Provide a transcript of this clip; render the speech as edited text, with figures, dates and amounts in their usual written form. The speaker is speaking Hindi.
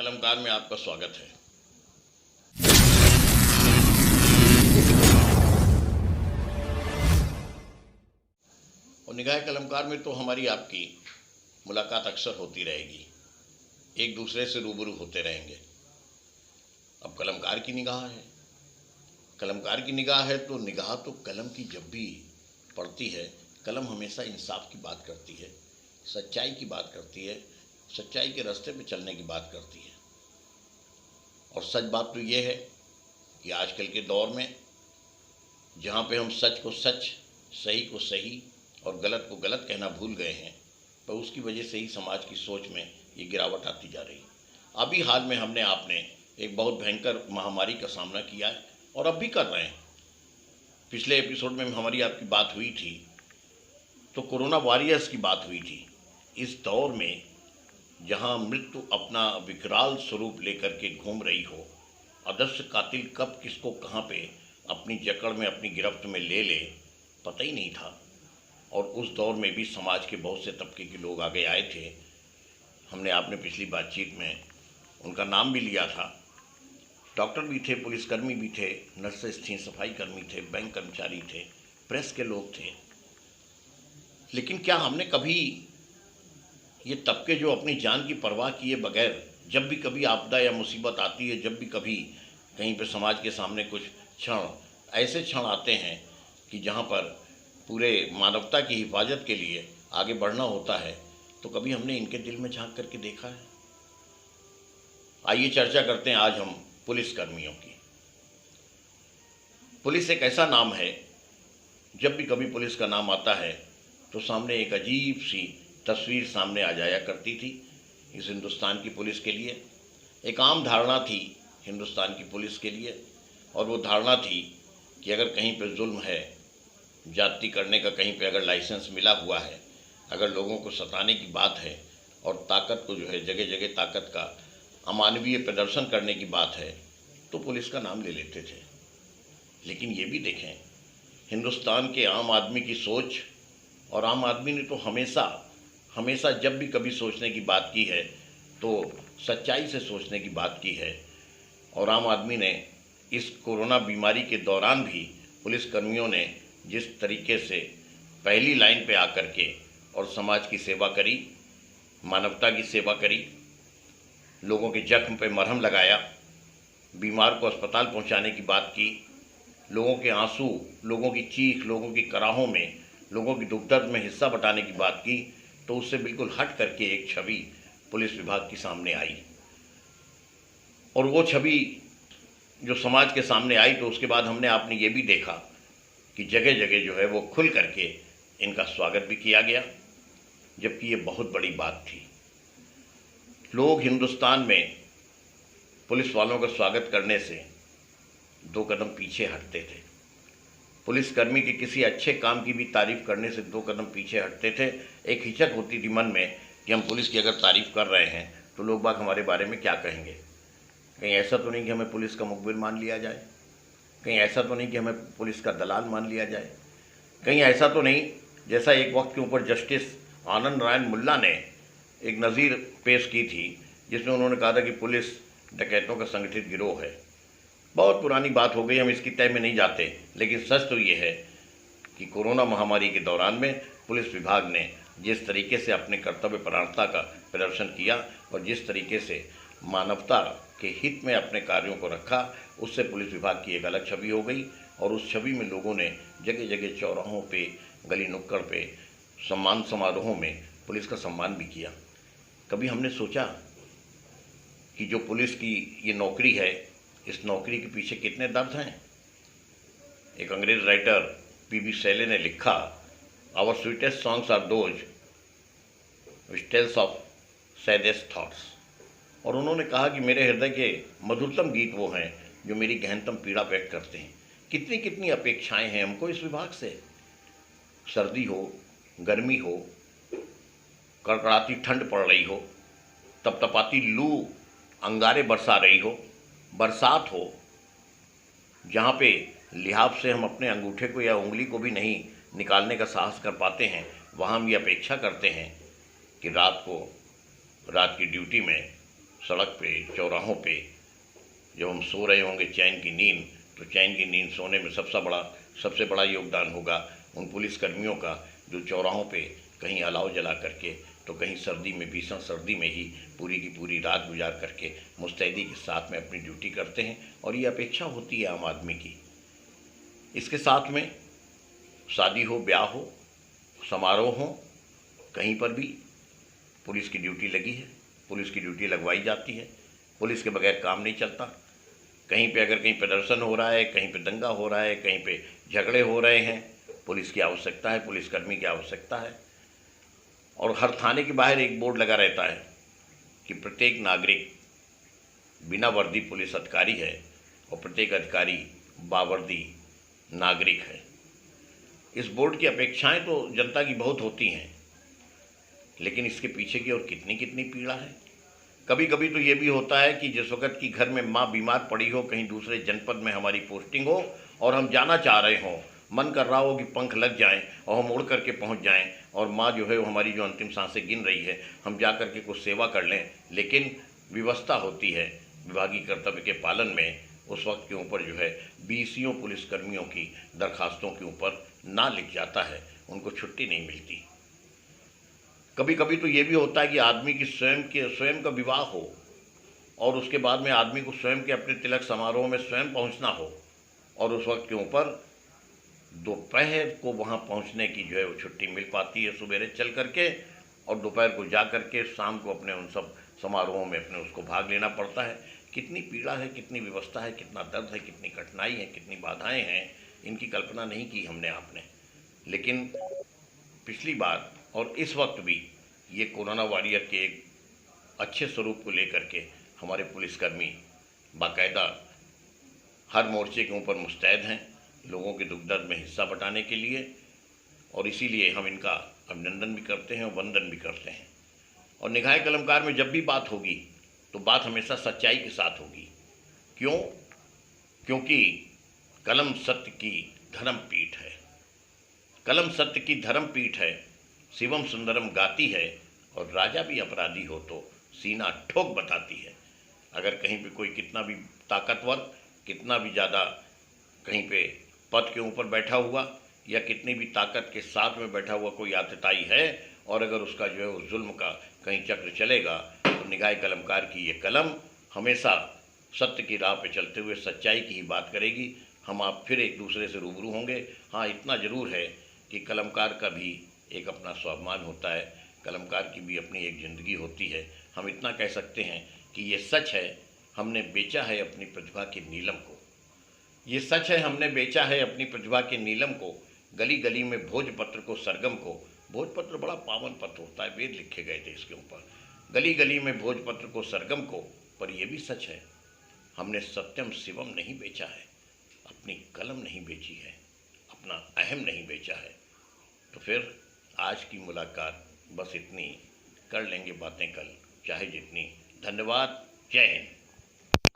कलमकार में आपका स्वागत है। और निगाह कलमकार में तो हमारी आपकी मुलाकात अक्सर होती रहेगी, एक दूसरे से रूबरू होते रहेंगे। अब कलमकार की निगाह है, कलमकार की निगाह है तो निगाह तो कलम की जब भी पड़ती है, कलम हमेशा इंसाफ की बात करती है, सच्चाई की बात करती है, सच्चाई के रास्ते पे चलने की बात करती है। और सच बात तो ये है कि आजकल के दौर में जहाँ पे हम सच को सच, सही को सही और गलत को गलत कहना भूल गए हैं, तो उसकी वजह से ही समाज की सोच में ये गिरावट आती जा रही है। अभी हाल में हमने आपने एक बहुत भयंकर महामारी का सामना किया है और अब भी कर रहे हैं। पिछले एपिसोड में हमारी आपकी बात हुई थी तो कोरोना वॉरियर्स की बात हुई थी। इस दौर में जहां मृत्यु अपना विकराल स्वरूप लेकर के घूम रही हो, अदृश्य कातिल कब किसको कहां पे अपनी जकड़ में, अपनी गिरफ्त में ले ले, पता ही नहीं था। और उस दौर में भी समाज के बहुत से तबके के लोग आगे आए थे। हमने आपने पिछली बातचीत में उनका नाम भी लिया था। डॉक्टर भी थे, पुलिसकर्मी भी थे, नर्सेस थीं, सफाई कर्मी थे, बैंक कर्मचारी थे, प्रेस के लोग थे। लेकिन क्या हमने कभी ये तबके जो अपनी जान की परवाह किए बगैर जब भी कभी आपदा या मुसीबत आती है, जब भी कभी कहीं पे समाज के सामने कुछ क्षण, ऐसे क्षण आते हैं कि जहाँ पर पूरे मानवता की हिफाजत के लिए आगे बढ़ना होता है, तो कभी हमने इनके दिल में झांक करके देखा है? आइए चर्चा करते हैं आज हम पुलिस कर्मियों की। पुलिस एक ऐसा नाम है, जब भी कभी पुलिस का नाम आता है तो सामने एक अजीब सी तस्वीर सामने आ जाया करती थी। इस हिंदुस्तान की पुलिस के लिए एक आम धारणा थी हिंदुस्तान की पुलिस के लिए, और वो धारणा थी कि अगर कहीं पे जुल्म है, जाति करने का कहीं पे अगर लाइसेंस मिला हुआ है, अगर लोगों को सताने की बात है और ताकत को जो है जगह जगह ताकत का अमानवीय प्रदर्शन करने की बात है, तो पुलिस का नाम ले लेते थे। लेकिन ये भी देखें, हिंदुस्तान के आम आदमी की सोच, और आम आदमी ने तो हमेशा जब भी कभी सोचने की बात की है तो सच्चाई से सोचने की बात की है। और आम आदमी ने इस कोरोना बीमारी के दौरान भी पुलिसकर्मियों ने जिस तरीके से पहली लाइन पे आकर के और समाज की सेवा करी, मानवता की सेवा करी, लोगों के जख्म पे मरहम लगाया, बीमार को अस्पताल पहुंचाने की बात की, लोगों के आंसू, लोगों की चीख, लोगों की कराहों में, लोगों की दुख दर्द में हिस्सा बटाने की बात की, तो उससे बिल्कुल हट करके एक छवि पुलिस विभाग की सामने आई। और वो छवि जो समाज के सामने आई, तो उसके बाद हमने आपने ये भी देखा कि जगह जगह जो है वो खुल करके इनका स्वागत भी किया गया, जबकि ये बहुत बड़ी बात थी। लोग हिंदुस्तान में पुलिस वालों का स्वागत करने से 2 कदम पीछे हटते थे। पुलिसकर्मी के किसी अच्छे काम की भी तारीफ करने से 2 कदम पीछे हटते थे। एक हिचक होती थी मन में कि हम पुलिस की अगर तारीफ कर रहे हैं तो लोग बाग हमारे बारे में क्या कहेंगे। कहीं ऐसा तो नहीं कि हमें पुलिस का मुखबिर मान लिया जाए, कहीं ऐसा तो नहीं कि हमें पुलिस का दलाल मान लिया जाए, कहीं ऐसा तो नहीं जैसा एक वक्त के ऊपर जस्टिस आनंद नारायण मुल्ला ने एक नज़ीर पेश की थी, जिसमें उन्होंने कहा था कि पुलिस डकैतों का संगठित गिरोह है। बहुत पुरानी बात हो गई, हम इसकी तय में नहीं जाते, लेकिन सच तो ये है कि कोरोना महामारी के दौरान में पुलिस विभाग ने जिस तरीके से अपने कर्तव्य परायणता का प्रदर्शन किया और जिस तरीके से मानवता के हित में अपने कार्यों को रखा, उससे पुलिस विभाग की एक अलग छवि हो गई। और उस छवि में लोगों ने जगह जगह चौराहों पे, गली नुक्कड़ पे, सम्मान समारोहों में पुलिस का सम्मान भी किया। कभी हमने सोचा कि जो पुलिस की ये नौकरी है, इस नौकरी के पीछे कितने दर्द हैं? एक अंग्रेज राइटर पी.बी. शैले ने लिखा, our sweetest songs are those which tells of saddest thoughts. और उन्होंने कहा कि मेरे हृदय के मधुरतम गीत वो हैं जो मेरी गहनतम पीड़ा व्यक्त करते हैं। कितनी कितनी अपेक्षाएं हैं हमको इस विभाग से। सर्दी हो, गर्मी हो, कड़कड़ाती ठंड पड़ रही हो, तपतपाती लू अंगारे बरसा रही हो, बरसात हो, जहाँ पे लिहाफ से हम अपने अंगूठे को या उंगली को भी नहीं निकालने का साहस कर पाते हैं, वहाँ हम ये अपेक्षा करते हैं कि रात की ड्यूटी में सड़क पे, चौराहों पे जब हम सो रहे होंगे चैन की नींद, तो चैन की नींद सोने में सबसे बड़ा योगदान होगा उन पुलिसकर्मियों का जो चौराहों पे कहीं अलाव जला करके, तो कहीं सर्दी में, भीषण सर्दी में ही पूरी की पूरी रात गुजार करके मुस्तैदी के साथ में अपनी ड्यूटी करते हैं। और ये अपेक्षा होती है आम आदमी की। इसके साथ में शादी हो, ब्याह हो, समारोह हो, कहीं पर भी पुलिस की ड्यूटी लगी है, पुलिस की ड्यूटी लगवाई जाती है। पुलिस के बगैर काम नहीं चलता। कहीं पे अगर कहीं प्रदर्शन हो रहा है, कहीं पे दंगा हो रहा है, कहीं पे झगड़े हो रहे हैं, पुलिस की आवश्यकता है, पुलिसकर्मी की आवश्यकता है। और हर थाने के बाहर एक बोर्ड लगा रहता है कि प्रत्येक नागरिक बिना वर्दी पुलिस अधिकारी है और प्रत्येक अधिकारी बावर्दी नागरिक है। इस बोर्ड की अपेक्षाएं तो जनता की बहुत होती हैं, लेकिन इसके पीछे की और कितनी कितनी पीड़ा है। कभी कभी तो ये भी होता है कि जिस वक्त की घर में माँ बीमार पड़ी हो, कहीं दूसरे जनपद में हमारी पोस्टिंग हो और हम जाना चाह रहे हों, मन कर रहा हो कि पंख लग जाएं और हम उड़ करके पहुंच जाएं और माँ जो है वो हमारी जो अंतिम सांसें गिन रही है, हम जा करके कुछ सेवा कर लें, लेकिन व्यवस्था होती है विभागीय कर्तव्य के पालन में, उस वक्त के ऊपर जो है बीसियों पुलिसकर्मियों की दरखास्तों के ऊपर ना लिख जाता है, उनको छुट्टी नहीं मिलती। कभी कभी तो ये भी होता है कि आदमी की स्वयं का विवाह हो और उसके बाद में आदमी को स्वयं के अपने तिलक समारोह में स्वयं पहुंचना हो, और उस वक्त के ऊपर दोपहर को वहां पहुंचने की जो है वो छुट्टी मिल पाती है सुबेरे चल करके, और दोपहर को जा करके शाम को अपने उन सब समारोहों में अपने उसको भाग लेना पड़ता है। कितनी पीड़ा है, कितनी व्यवस्था है, कितना दर्द है, कितनी कठिनाई है, कितनी बाधाएं हैं, इनकी कल्पना नहीं की हमने आपने। लेकिन पिछली बार और इस वक्त भी ये कोरोना वॉरियर के एक अच्छे स्वरूप को लेकर के हमारे पुलिसकर्मी बाकायदा हर मोर्चे के ऊपर मुस्तैद हैं लोगों के दुख दर्द में हिस्सा बटाने के लिए, और इसीलिए हम इनका अभिनंदन भी करते हैं और वंदन भी करते हैं। और निगाह कलमकार में जब भी बात होगी तो बात हमेशा सच्चाई के साथ होगी। क्यों? क्योंकि कलम सत्य की धर्म पीठ है, कलम सत्य की धर्म पीठ है, शिवम सुंदरम गाती है, और राजा भी अपराधी हो तो सीना ठोक बताती है। अगर कहीं पे कोई कितना भी ताकतवर, कितना भी ज़्यादा कहीं पे पद के ऊपर बैठा हुआ या कितनी भी ताकत के साथ में बैठा हुआ कोई आतताई है, और अगर उसका जो है उस जुल्म का कहीं चक्र चलेगा, तो निगाह कलमकार की ये कलम हमेशा सत्य की राह पे चलते हुए सच्चाई की ही बात करेगी। हम आप फिर एक दूसरे से रूबरू होंगे। हाँ, इतना ज़रूर है कि कलमकार का भी एक अपना स्वाभिमान होता है, कलमकार की भी अपनी एक ज़िंदगी होती है। हम इतना कह सकते हैं कि ये सच है, हमने बेचा है अपनी प्रतिभा के नीलम को। ये सच है, हमने बेचा है अपनी प्रतिभा के नीलम को, गली गली में भोजपत्र को, सरगम को। भोजपत्र बड़ा पावन पत्र होता है, वेद लिखे गए थे इसके ऊपर। गली गली में भोजपत्र को, सरगम को। पर यह भी सच है, हमने सत्यम शिवम नहीं बेचा है, अपनी कलम नहीं बेची है, अपना अहम नहीं बेचा है। तो फिर आज की मुलाकात बस इतनी, कर लेंगे बातें कल चाहे जितनी। धन्यवाद। जय हिंद।